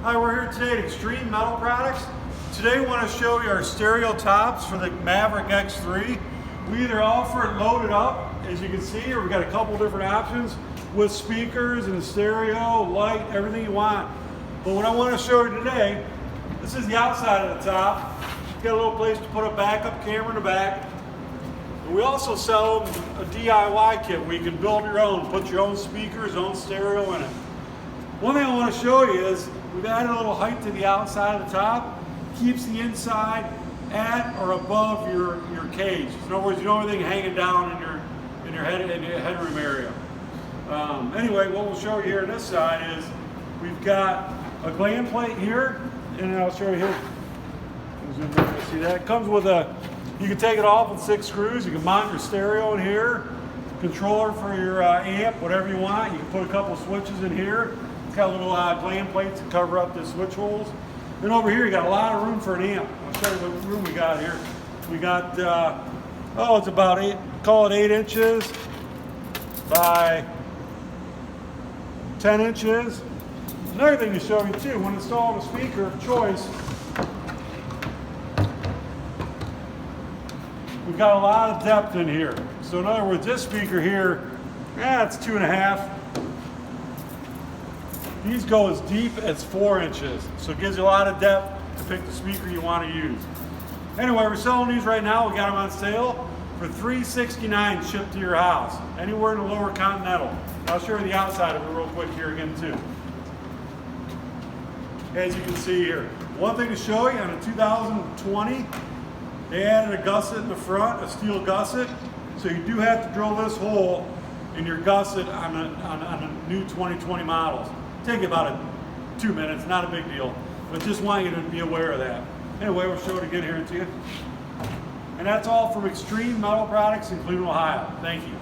Hi, we're here today at Extreme Metal Products. Today we want to show you our stereo tops for the Maverick X3. We either offer it loaded up, as you can see, or we've got a couple different options with speakers and stereo, light, everything you want. But what I want to show you today, this is the outside of the top. Got a little place to put a backup camera in the back. And we also sell a DIY kit where you can build your own, put your own speakers, own stereo in it. One thing I want to show you is we've added a little height to the outside of the top. Keeps the inside at or above your cage. In other words, you don't have anything hanging down in your headroom area. Anyway, what we'll show you here on this side is we've got a gland plate here, and I'll show you here. See that? It comes with you can take it off with 6 screws. You can mount your stereo in here, controller for your amp, whatever you want. You can put a couple switches in here. It's got little gland plates to cover up the switch holes. Then over here, you got a lot of room for an amp. I'll show you what room we got here. We got, it's about call it 8 inches by 10 inches. Another thing to show you too, when installing a speaker of choice, we've got a lot of depth in here. So in other words, this speaker here, it's 2.5. These go as deep as 4 inches. So it gives you a lot of depth to pick the speaker you want to use. Anyway, we're selling these right now. We got them on sale for $369 shipped to your house, anywhere in the lower continental. I'll show you the outside of it real quick here again too. As you can see here. One thing to show you, on a 2020, they added a gusset in the front, a steel gusset. So you do have to drill this hole in your gusset on a new 2020 models. Take about 2 minutes, not a big deal. But just want you to be aware of that. Anyway, we'll show it again here to you. And that's all from Extreme Metal Products in Cleveland, Ohio. Thank you.